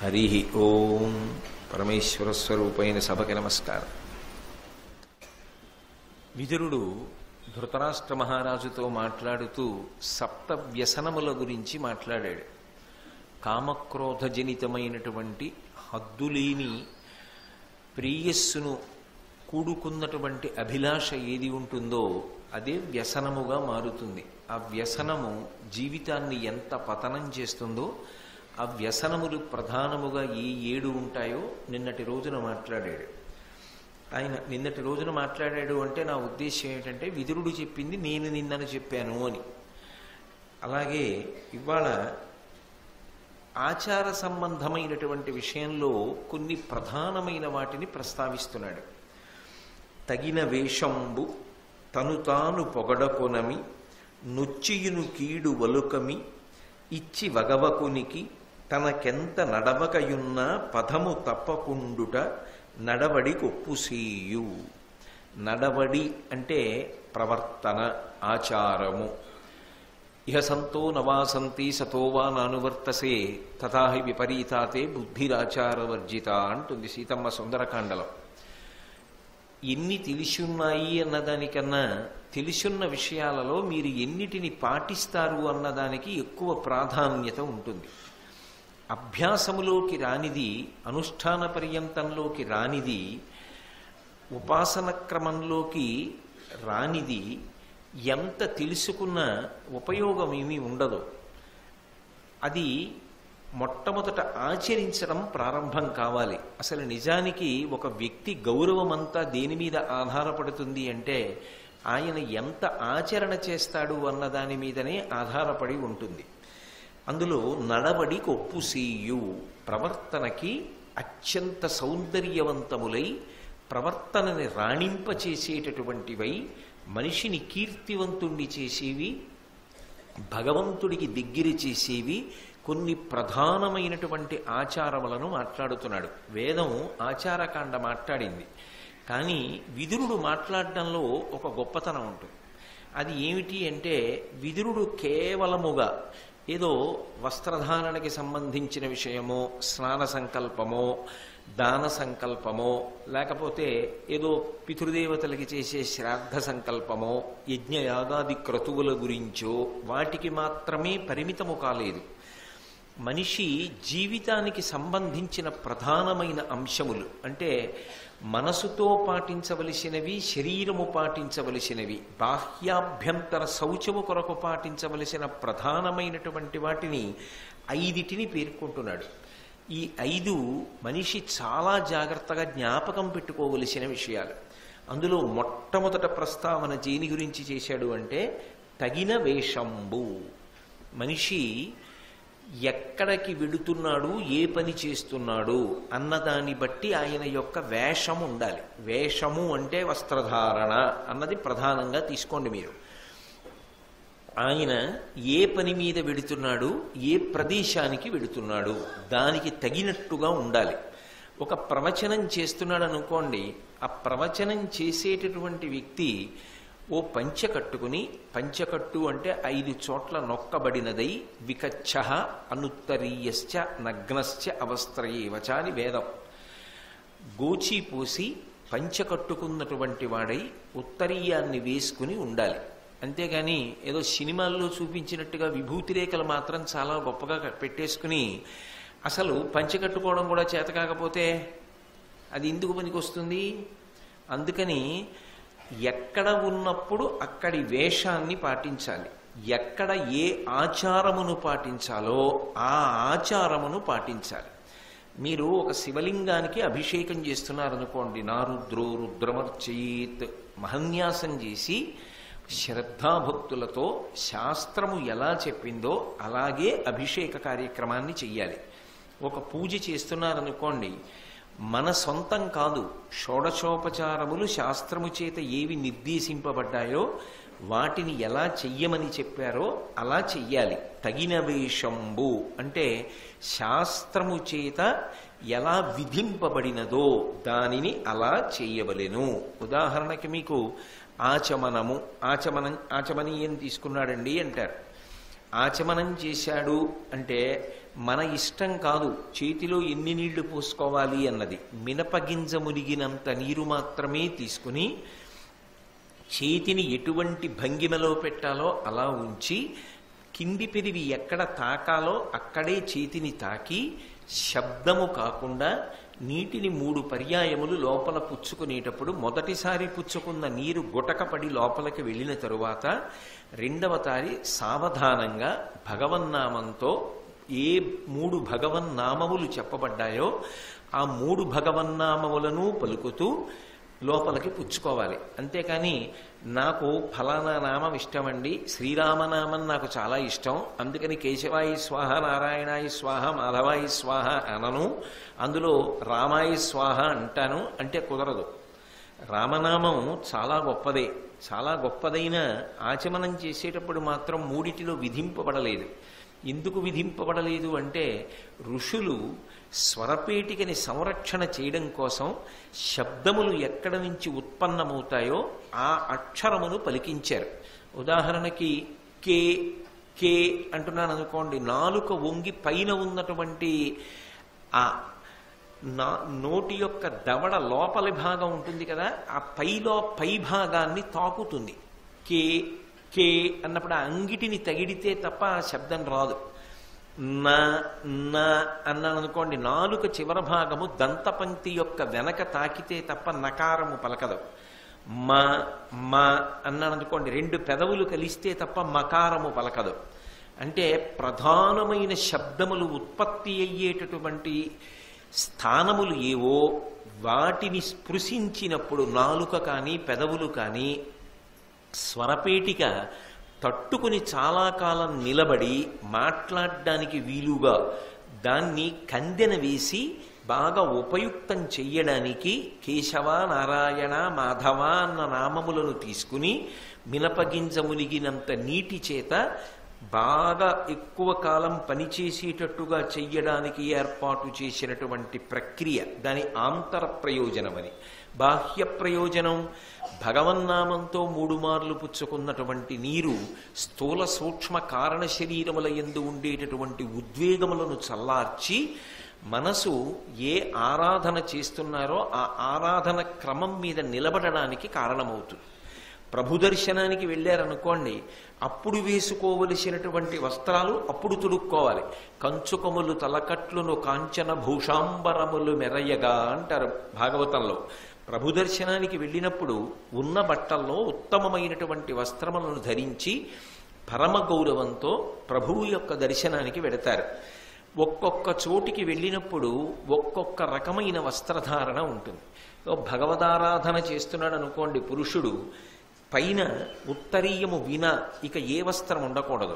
హరి ఓం. పరమేశ్వర స్వరూపైన సభకి నమస్కారం. విదురుడు ధృతరాష్ట్ర మహారాజుతో మాట్లాడుతూ సప్త వ్యసనముల గురించి మాట్లాడాడు. కామక్రోధజనితమైనటువంటి హద్దులేని ప్రేయస్సును కూడుకున్నటువంటి అభిలాష ఏది ఉంటుందో అదే వ్యసనముగా మారుతుంది. ఆ వ్యసనము జీవితాన్ని ఎంత పతనం చేస్తుందో, ఆ వ్యసనములు ప్రధానముగా ఏ 7 ఉంటాయో నిన్నటి రోజున మాట్లాడాడు. ఆయన నిన్నటి రోజున మాట్లాడాడు అంటే నా ఉద్దేశం ఏంటంటే విదురుడు చెప్పింది నేను నిన్నను చెప్పాను అని. అలాగే ఇవాళ ఆచార సంబంధమైనటువంటి విషయంలో కొన్ని ప్రధానమైన వాటిని ప్రస్తావిస్తున్నాడు. తగిన వేషంబు తను తాను పొగడకొనమి నొచ్చియును కీడు వలుకమి ఇచ్చి వగవకునికి తనకెంత నడవకయున్న పదము తప్పకుండుట నడవడి కొప్పుసేయు. నడవడి అంటే ప్రవర్తన, ఆచారము. ఇహ సంతో నవాసంతి సతో వా నానువర్తసే తథాహి విపరీతాతే బుద్ధిరాచారవర్జిత అంటుంది సీతమ్మ సుందరకాండలో. ఎన్ని తెలిసున్నాయి అన్నదానికన్నా తెలుసున్న విషయాలలో మీరు ఎన్నిటిని పాటిస్తారు అన్నదానికి ఎక్కువ ప్రాధాన్యత ఉంటుంది. అభ్యాసములోకి రానిది, అనుష్ఠాన పర్యంతంలోకి రానిది, ఉపాసన క్రమంలోకి రానిది ఎంత తెలుసుకున్నా ఉపయోగం ఏమీ ఉండదు. అది మొట్టమొదట ఆచరించడం ప్రారంభం కావాలి. అసలు నిజానికి ఒక వ్యక్తి గౌరవం అంతా దేని మీద ఆధారపడుతుంది అంటే ఆయన ఎంత ఆచరణ చేస్తాడు అన్న దాని మీదనే ఆధారపడి ఉంటుంది. అందులో నడవడి కొప్పుసేయు, ప్రవర్తనకి అత్యంత సౌందర్యవంతములై ప్రవర్తనని రాణింపచేసేటటువంటివై మనిషిని కీర్తివంతుణ్ణి చేసేవి, భగవంతుడికి దగ్గర చేసేవి కొన్ని ప్రధానమైనటువంటి ఆచారములను మాట్లాడుతున్నాడు. వేదం ఆచారకాండ మాట్లాడింది. కానీ విదురుడు మాట్లాడడంలో ఒక గొప్పతనం ఉంటుంది. అది ఏమిటి అంటే విదురుడు కేవలముగా ఏదో వస్త్రధారణకి సంబంధించిన విషయమో, స్నాన సంకల్పమో, దాన సంకల్పమో, లేకపోతే ఏదో పితృదేవతలకి చేసే శ్రాద్ధ సంకల్పమో, యజ్ఞయాగాది క్రతువుల గురించో వాటికి మాత్రమే పరిమితము కాలేదు. మనిషి జీవితానికి సంబంధించిన ప్రధానమైన అంశములు అంటే మనసుతో పాటించవలసినవి, శరీరము పాటించవలసినవి, బాహ్యాభ్యంతర శౌచము కొరకు పాటించవలసిన ప్రధానమైనటువంటి వాటిని 5 పేర్కొంటున్నాడు. ఈ 5 మనిషి చాలా జాగ్రత్తగా జ్ఞాపకం పెట్టుకోవలసిన విషయాలు. అందులో మొట్టమొదట ప్రస్తావన దేని గురించి చేశాడు అంటే తగిన వేషంబు. మనిషి ఎక్కడికి వెడుతున్నాడు, ఏ పని చేస్తున్నాడు అన్నదాన్ని బట్టి ఆయన యొక్క వేషము ఉండాలి. వేషము అంటే వస్త్రధారణ అన్నది ప్రధానంగా తీసుకోండి మీరు. ఆయన ఏ పని మీద వెడుతున్నాడు, ఏ ప్రదేశానికి వెడుతున్నాడు దానికి తగినట్టుగా ఉండాలి. ఒక ప్రవచనం చేస్తున్నాడు అనుకోండి, ఆ ప్రవచనం చేసేటటువంటి వ్యక్తి ఓ పంచె కట్టుకుని, పంచకట్టు అంటే 5 చోట్ల నొక్కబడినదై వికచ్చ అనుత్తరీయశ్చ నగ్నశ్చ అవస్త్రయేవచ అని వేదం. గోచి పోసి పంచకట్టుకున్నటువంటి వాడై ఉత్తరీయాన్ని వేసుకుని ఉండాలి. అంతేగాని ఏదో సినిమాల్లో చూపించినట్టుగా విభూతి రేఖలు మాత్రం చాలా గొప్పగా పెట్టేసుకుని అసలు పంచకట్టుకోవడం కూడా చేత కాకపోతే అది ఎందుకు పనికొస్తుంది? అందుకని ఎక్కడ ఉన్నప్పుడు అక్కడి వేషాన్ని పాటించాలి. ఎక్కడ ఏ ఆచారమును పాటించాలో ఆ ఆచారమును పాటించాలి. మీరు ఒక శివలింగానికి అభిషేకం చేస్తున్నారనుకోండి, నా రుద్రో రుద్రమర్చయిత్ మహన్యాసం చేసి శ్రద్ధాభక్తులతో శాస్త్రము ఎలా చెప్పిందో అలాగే అభిషేక కార్యక్రమాన్ని చెయ్యాలి. ఒక పూజ చేస్తున్నారనుకోండి, మన సొంతం కాదు, షోడశోపచారములు శాస్త్రము చేత ఏవి నిర్దేశింపబడ్డాయో వాటిని ఎలా చెయ్యమని చెప్పారో అలా చెయ్యాలి. తగిన వేషంబు అంటే శాస్త్రము చేత ఎలా విధింపబడినదో దానిని అలా చెయ్యవలెను. ఉదాహరణకి మీకు ఆచమనీయం తీసుకున్నాడండి అంటారు. ఆచమనం చేశాడు అంటే మన ఇష్టం కాదు చేతిలో ఎన్ని నీళ్లు పోసుకోవాలి అన్నది. మినపగింజ మునిగినంత నీరు మాత్రమే తీసుకుని చేతిని ఎటువంటి భంగిమలో పెట్టాలో అలా ఉంచి కింది పెరివి ఎక్కడ తాకాలో అక్కడే చేతిని తాకి శబ్దము కాకుండా నీటిని 3 పర్యాయములు లోపల పుచ్చుకునేటప్పుడు మొదటిసారి పుచ్చుకున్న నీరు గుటకపడి లోపలికి వెళ్ళిన తరువాత రెండవసారి సావధానంగా భగవన్నామంతో ఏ 3 భగవన్నామములు చెప్పబడ్డాయో ఆ 3 భగవన్నామములను పలుకుతూ లోపలికి పుచ్చుకోవాలి. అంతేకాని నాకు ఫలానా నామం ఇష్టమండి, శ్రీరామనామం నాకు చాలా ఇష్టం, అందుకని కేశవాయి స్వాహ, నారాయణాయి స్వాహ, మాధవాయి స్వాహ అనను, అందులో రామాయి స్వాహ అంటాను అంటే కుదరదు. రామనామం చాలా గొప్పదే. చాలా గొప్పదైన ఆచమనం చేసేటప్పుడు మాత్రం 3టిలో విధింపబడలేదు. ఎందుకు విధింపబడలేదు అంటే ఋషులు స్వరపేటికని సంరక్షణ చేయడం కోసం శబ్దములు ఎక్కడ నుంచి ఉత్పన్నమవుతాయో ఆ అక్షరమును పలికించారు. ఉదాహరణకి కే కే అంటున్నాను అనుకోండి, నాలుక వంగి పైన ఉన్నటువంటి ఆ నోటి యొక్క దవడ లోపలి భాగం ఉంటుంది కదా, ఆ పై భాగాన్ని తాకుతుంది. కే కే అన్నప్పుడు ఆ అంగిటిని తగిడితే తప్ప ఆ శబ్దం రాదు. నా అన్నాను అనుకోండి, నాలుక చివర భాగము దంతపంక్తి యొక్క వెనక తాకితే తప్ప నకారము పలకదు. మా అన్నాను అనుకోండి, 2 పెదవులు కలిస్తే తప్ప మకారము పలకదు. అంటే ప్రధానమైన శబ్దములు ఉత్పత్తి అయ్యేటటువంటి స్థానములు ఏవో వాటిని స్పృశించినప్పుడు నాలుక కానీ పెదవులు కానీ స్వరపేటిక తట్టుకుని చాలా కాలం నిలబడి మాట్లాడడానికి వీలుగా దాన్ని కందెన వేసి బాగా ఉపయుక్తం చెయ్యడానికి కేశవ, నారాయణ, మాధవ అన్న నామములను తీసుకుని మినపగింజ మునిగినంత నీటి చేత బాగా ఎక్కువ కాలం పనిచేసేటట్టుగా చెయ్యడానికి ఏర్పాటు చేసినటువంటి ప్రక్రియ దాని ఆంతర ప్రయోజనమని. బాహ్య ప్రయోజనం భగవన్నామంతో 3 మార్లు పుచ్చుకున్నటువంటి నీరు స్థూల సూక్ష్మ కారణ శరీరముల యందు ఉండేటటువంటి ఉద్వేగములను చల్లార్చి మనసు ఏ ఆరాధన చేస్తున్నారో ఆ ఆరాధన క్రమం మీద నిలబడడానికి కారణమవుతుంది. ప్రభు దర్శనానికి వెళ్ళారనుకోండి, అప్పుడు వేసుకోవలసినటువంటి వస్త్రాలు అప్పుడు తొడుక్కోవాలి. కంచుకములు తలకట్లును కాంచన భూషాంబరములు మెరయ్యగా అంటారు భాగవతంలో. ప్రభు దర్శనానికి వెళ్ళినప్పుడు ఉన్న బట్టల్లో ఉత్తమమైనటువంటి వస్త్రములను ధరించి పరమ గౌరవంతో ప్రభువు యొక్క దర్శనానికి వెడతారు. ఒక్కొక్క చోటికి వెళ్ళినప్పుడు ఒక్కొక్క రకమైన వస్త్రధారణ ఉంటుంది. భగవదారాధన చేస్తున్నాడు అనుకోండి పురుషుడు, పైన ఉత్తరీయము విన ఇక ఏ వస్త్రం ఉండకూడదు.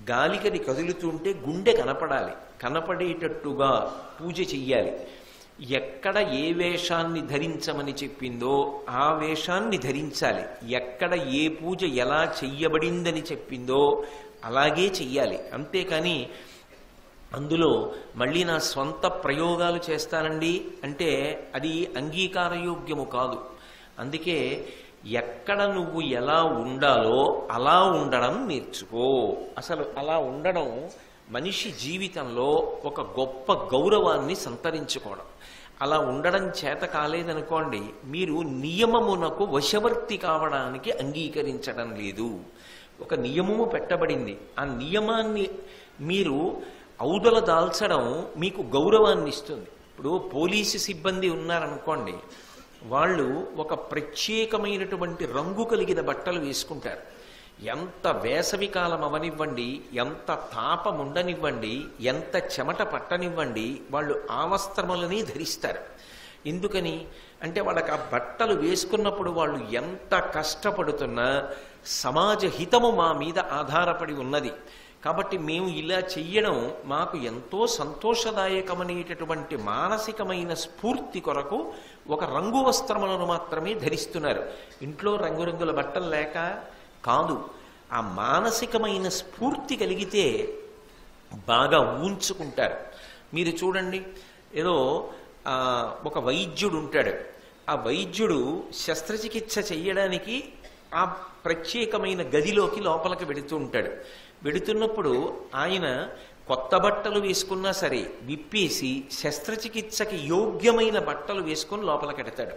గాలికది కదులుతుంటే గుండె కనపడాలి, కనపడేటట్టుగా పూజ చెయ్యాలి. ఎక్కడ ఏ వేషాన్ని ధరించమని చెప్పిందో ఆ వేషాన్ని ధరించాలి. ఎక్కడ ఏ పూజ ఎలా చెయ్యబడిందని చెప్పిందో అలాగే చెయ్యాలి. అంతేకాని అందులో మళ్ళీ నా స్వంత ప్రయోగాలు చేస్తానండి అంటే అది అంగీకారయోగ్యము కాదు. అందుకే ఎక్కడ నువ్వు ఎలా ఉండాలో అలా ఉండడం నేర్చుకో. అసలు అలా ఉండడం మనిషి జీవితంలో ఒక గొప్ప గౌరవాన్ని సంతరించుకోవడం. అలా ఉండడం చేత కాలేదనుకోండి, మీరు నియమమునకు వశవర్తి కావడానికి అంగీకరించడం లేదు. ఒక నియమము పెట్టబడింది, ఆ నియమాన్ని మీరు ఔదల దాల్చడం మీకు గౌరవాన్ని ఇస్తుంది. ఇప్పుడు పోలీసు సిబ్బంది ఉన్నారనుకోండి, వాళ్ళు ఒక ప్రత్యేకమైనటువంటి రంగు కలిగిన బట్టలు వేసుకుంటారు. ఎంత వేసవి కాలం అవనివ్వండి, ఎంత తాపం ఉండనివ్వండి, ఎంత చెమట పట్టనివ్వండి, వాళ్ళు ఆ వస్త్రములని ధరిస్తారు. ఎందుకని అంటే వాళ్ళకి ఆ బట్టలు వేసుకున్నప్పుడు వాళ్ళు ఎంత కష్టపడుతున్నా సమాజ హితము మా మీద ఆధారపడి ఉన్నది కాబట్టి మేము ఇలా చెయ్యడం మాకు ఎంతో సంతోషదాయకమనేటటువంటి మానసికమైన స్ఫూర్తి కొరకు ఒక రంగు వస్త్రములను మాత్రమే ధరిస్తున్నారు. ఇంట్లో రంగురంగుల బట్టలు లేక కాదు, ఆ మానసికమైన స్ఫూర్తి కలిగితే బాగా ఊంచుకుంటారు. మీరు చూడండి, ఏదో ఒక వైద్యుడు ఉంటాడు, ఆ వైద్యుడు శస్త్రచికిత్స చెయ్యడానికి ఆ ప్రత్యేకమైన గదిలోకి లోపలికి వెడుతూ ఉంటాడు. వెడుతున్నప్పుడు ఆయన కొత్త బట్టలు వేసుకున్నా సరే విప్పేసి శస్త్రచికిత్సకి యోగ్యమైన బట్టలు వేసుకొని లోపలికెడతాడు.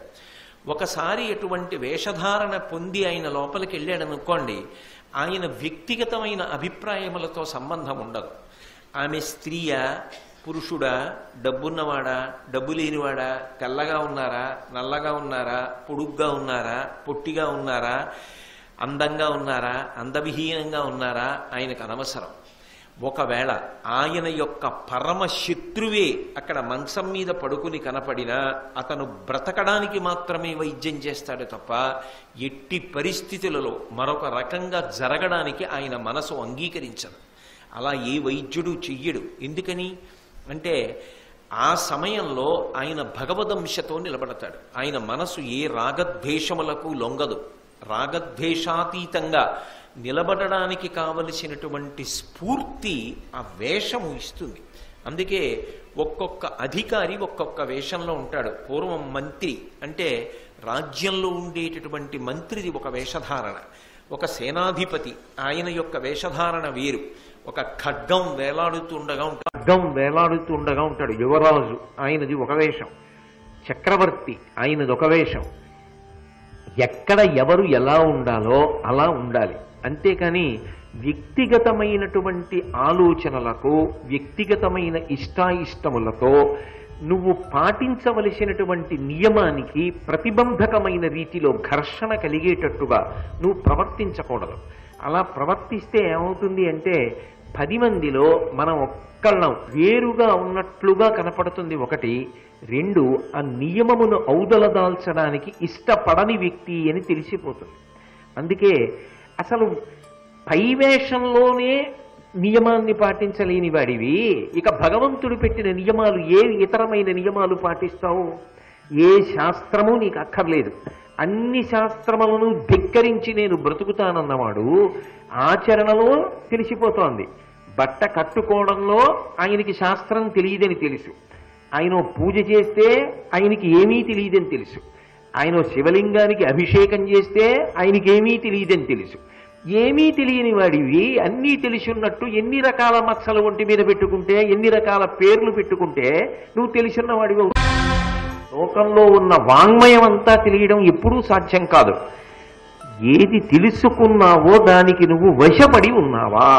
ఒకసారి ఎటువంటి వేషధారణ పొంది ఆయన లోపలికి వెళ్ళాడనుకోండి, ఆయన వ్యక్తిగతమైన అభిప్రాయములతో సంబంధం ఉండదు. ఆమె స్త్రీయా, పురుషుడా, డబ్బున్నవాడా, డబ్బు లేనివాడా, తెల్లగా ఉన్నారా, నల్లగా ఉన్నారా, పొడుగ్గా ఉన్నారా, పొట్టిగా ఉన్నారా, అందంగా ఉన్నారా, అందవిహీనంగా ఉన్నారా, ఆయనకు అనవసరం. ఒకవేళ ఆయన యొక్క పరమ శత్రువే అక్కడ మంచం మీద పడుకుని కనపడినా అతను బ్రతకడానికి మాత్రమే వైద్యం చేస్తాడు తప్ప ఎట్టి పరిస్థితులలో మరొక రకంగా జరగడానికి ఆయన మనసు అంగీకరించదు. అలా ఏ వైద్యుడు చెయ్యడు. ఎందుకని అంటే ఆ సమయంలో ఆయన భగవదంశతో నిలబడతాడు. ఆయన మనసు ఏ రాగద్వేషములకు లొంగదు. రాగద్వేషాతీతంగా నిలబడడానికి కావలసినటువంటి స్ఫూర్తి ఆ వేషము ఇస్తుంది. అందుకే ఒక్కొక్క అధికారి ఒక్కొక్క వేషంలో ఉంటాడు. పూర్వం మంత్రి అంటే రాజ్యంలో ఉండేటటువంటి మంత్రిది ఒక వేషధారణ, ఒక సేనాధిపతి ఆయన యొక్క వేషధారణ వేరు. ఒక ఖడ్గం వేలాడుతుండగా ఉంటాడు యువరాజు, ఆయనది ఒక వేషం. చక్రవర్తి ఆయనది ఒక వేషం. ఎక్కడ ఎవరు ఎలా ఉండాలో అలా ఉండాలి. అంతేకాని వ్యక్తిగతమైనటువంటి ఆలోచనలకు వ్యక్తిగతమైన ఇష్టాయిష్టములతో నువ్వు పాటించవలసినటువంటి నియమానికి ప్రతిబంధకమైన రీతిలో ఘర్షణ కలిగేటట్టుగా నువ్వు ప్రవర్తించకూడదు. అలా ప్రవర్తిస్తే ఏమవుతుంది అంటే 10 మందిలో మనం ఒక్కళ్ళం వేరుగా ఉన్నట్లుగా కనపడుతుంది. 1, 2 ఆ నియమమును ఔదలదాల్చడానికి ఇష్టపడని వ్యక్తి అని తెలిసిపోతుంది. అందుకే అసలు పైవేషంలోనే నియమాన్ని పాటించలేని వాడివి ఇక భగవంతుడు పెట్టిన నియమాలు ఏ ఇతరమైన నియమాలు పాటిస్తావు? ఏ శాస్త్రము నీకు అక్కర్లేదు. అన్ని శాస్త్రములను ధిక్కరించి నేను బ్రతుకుతానన్నవాడు ఆచరణలో తెలిసిపోతోంది. బట్ట కట్టుకోవడంలో ఆయనకి శాస్త్రం తెలియదని తెలుసు. ఆయన పూజ చేస్తే ఆయనకి ఏమీ తెలియదని తెలుసు. ఆయన శివలింగానికి అభిషేకం చేస్తే ఆయనకి ఏమీ తెలియదని తెలుసు. ఏమీ తెలియని వాడివి అన్నీ తెలిసిన్నట్టు ఎన్ని రకాల మత్సలు ఒంటి మీద పెట్టుకుంటే, ఎన్ని రకాల పేర్లు పెట్టుకుంటే నువ్వు తెలిసిన్న వాడివి. లోకంలో ఉన్న వాంగ్మయం అంతా తెలియడం ఎప్పుడూ సాధ్యం కాదు. ఏది తెలుసుకున్నావో దానికి నువ్వు వశపడి ఉన్నావా?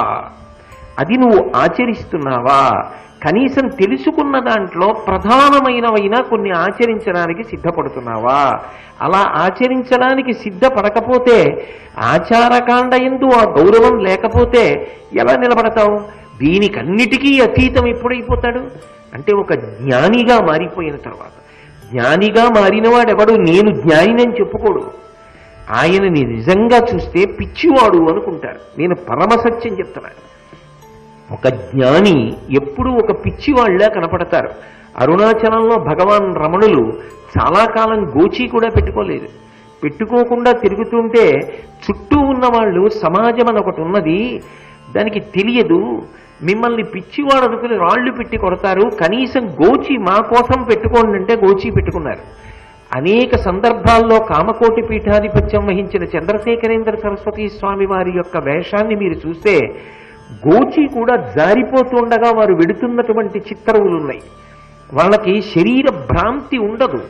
అది నువ్వు ఆచరిస్తున్నావా? కనీసం తెలుసుకున్న దాంట్లో ప్రధానమైనవైనా కొన్ని ఆచరించడానికి సిద్ధపడుతున్నావా? అలా ఆచరించడానికి సిద్ధపడకపోతే, ఆచారకాండ యందు ఆ గౌరవం లేకపోతే ఎలా నిలబడతావు? దీనికన్నిటికీ అతీతం ఎప్పుడైపోతాడు అంటే ఒక జ్ఞానిగా మారిపోయిన తర్వాత. జ్ఞానిగా మారినవాడెవడు నేను జ్ఞానినని చెప్పుకోడు. ఆయనని నిజంగా చూస్తే పిచ్చివాడు అనుకుంటారు. నేను పరమసత్యం చెప్తున్నాను. ఒక జ్ఞాని ఎప్పుడూ ఒక పిచ్చివాళ్లా కనపడతారు. అరుణాచలంలో భగవాన్ రమణులు చాలా కాలం గోచీ కూడా పెట్టుకోలేదు. పెట్టుకోకుండా తిరుగుతుంటే చుట్టూ ఉన్న వాళ్ళు సమాజం అని ఒకటి ఉన్నది, దానికి తెలియదు, మిమ్మల్ని పిచ్చివాడు అనుకుని రాళ్లు పెట్టి కొడతారు, కనీసం గోచి మా కోసం పెట్టుకోండి అంటే గోచి పెట్టుకున్నారు. అనేక సందర్భాల్లో కామకోటి పీఠాధిపత్యం వహించిన చంద్రశేఖరేంద్ర సరస్వతీ స్వామి వారి యొక్క వేషాన్ని మీరు చూస్తే గోచి కూడా జారిపోతుండగా వారు వెడుతున్నటువంటి చిత్రములున్నాయి. వాళ్ళకి శరీర భ్రాంతి ఉండదు.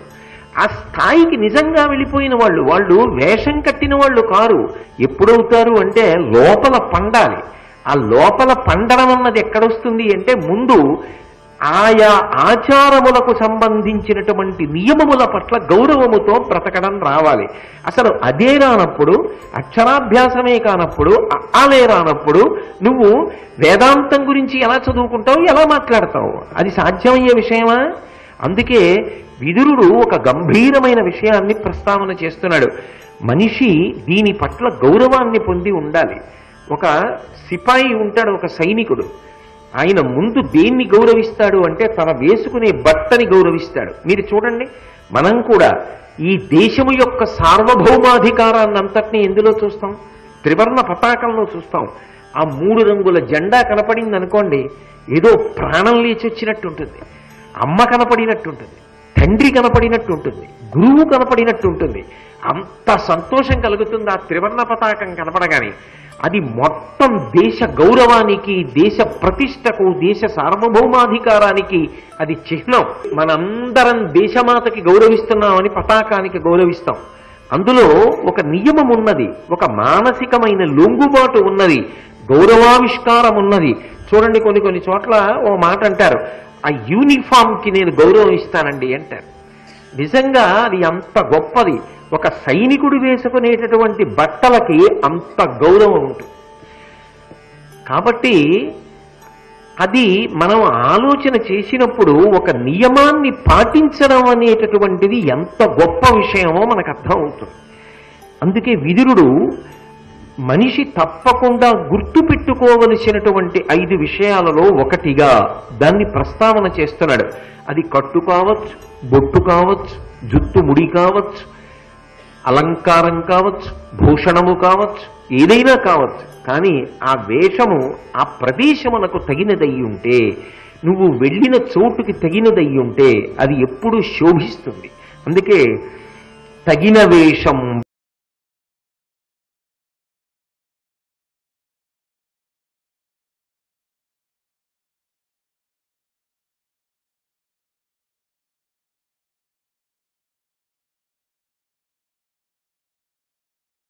ఆ స్థాయికి నిజంగా వెళ్ళిపోయిన వాళ్ళు వేషం కట్టిన వాళ్ళు కారు. ఎప్పుడవుతారు అంటే లోపల పండాలి. ఆ లోపల పండడం అన్నది ఎక్కడొస్తుంది అంటే ముందు ఆయా ఆచారములకు సంబంధించినటువంటి నియమముల పట్ల గౌరవముతో బ్రతకడం రావాలి. అసలు అదే రానప్పుడు, అక్షరాభ్యాసమే కానప్పుడు, అలే రానప్పుడు నువ్వు వేదాంతం గురించి ఎలా చదువుకుంటావు, ఎలా మాట్లాడతావు? అది సాధ్యమయ్యే విషయమా? అందుకే విదురుడు ఒక గంభీరమైన విషయాన్ని ప్రస్తావన చేస్తున్నాడు. మనిషి దీని పట్ల గౌరవాన్ని పొంది ఉండాలి. ఒక సిపాయి ఉంటాడు, ఒక సైనికుడు. ఆయన ముందు దేన్ని గౌరవిస్తాడు అంటే తన వేసుకునే బట్టని గౌరవిస్తాడు. మీరు చూడండి, మనం కూడా ఈ దేశము యొక్క సార్వభౌమాధికారాన్ని అంతటినీ ఎందులో చూస్తాం? త్రివర్ణ పతాకంలో చూస్తాం. ఆ 3 రంగుల జెండా కనపడింది అనుకోండి, ఏదో ప్రాణం లేచి వచ్చినట్టుంటుంది. అమ్మ కనపడినట్టుంటుంది, తండ్రి కనపడినట్టు ఉంటుంది, గురువు కనపడినట్టు ఉంటుంది. అంత సంతోషం కలుగుతుంది ఆ త్రివర్ణ పతాకం కనపడగానే. అది మొత్తం దేశ గౌరవానికి, దేశ ప్రతిష్టకు, దేశ సార్వభౌమాధికారానికి అది చిహ్నం. మనందరం దేశమాతకి గౌరవిస్తున్నామని పతాకానికి గౌరవిస్తాం. అందులో ఒక నియమం ఉన్నది, ఒక మానసికమైన లొంగుబాటు ఉన్నది, గౌరవావిష్కారం ఉన్నది. చూడండి, కొన్ని చోట్ల ఓ మాట అంటారు, ఆ యూనిఫామ్కి నేను గౌరవం ఇస్తానండి అంటారు. నిజంగా అది అంత గొప్పది. ఒక సైనికుడు వేసుకునేటటువంటి బట్టలకి అంత గౌరవం ఉంటుంది. కాబట్టి అది మనం ఆలోచన చేసినప్పుడు ఒక నియమాన్ని పాటించడం అనేటటువంటిది ఎంత గొప్ప విషయమో మనకు అర్థం అవుతుంది. అందుకే విదురుడు మనిషి తప్పకుండా గుర్తు పెట్టుకోవలసినటువంటి 5 విషయాలలో ఒకటిగా దాన్ని ప్రస్తావన చేస్తున్నాడు. అది కట్టు కావచ్చు, బొట్టు కావచ్చు, జుట్టు ముడి కావచ్చు, అలంకారం కావచ్చు, భూషణము కావచ్చు, ఏదైనా కావచ్చు. కానీ ఆ వేషము ఆ ప్రదేశమునకు తగినదై ఉంటే, నువ్వు వెళ్ళిన చోటుకి తగినదై ఉంటే అది ఎప్పుడూ శోభిస్తుంది. అందుకే తగిన వేషం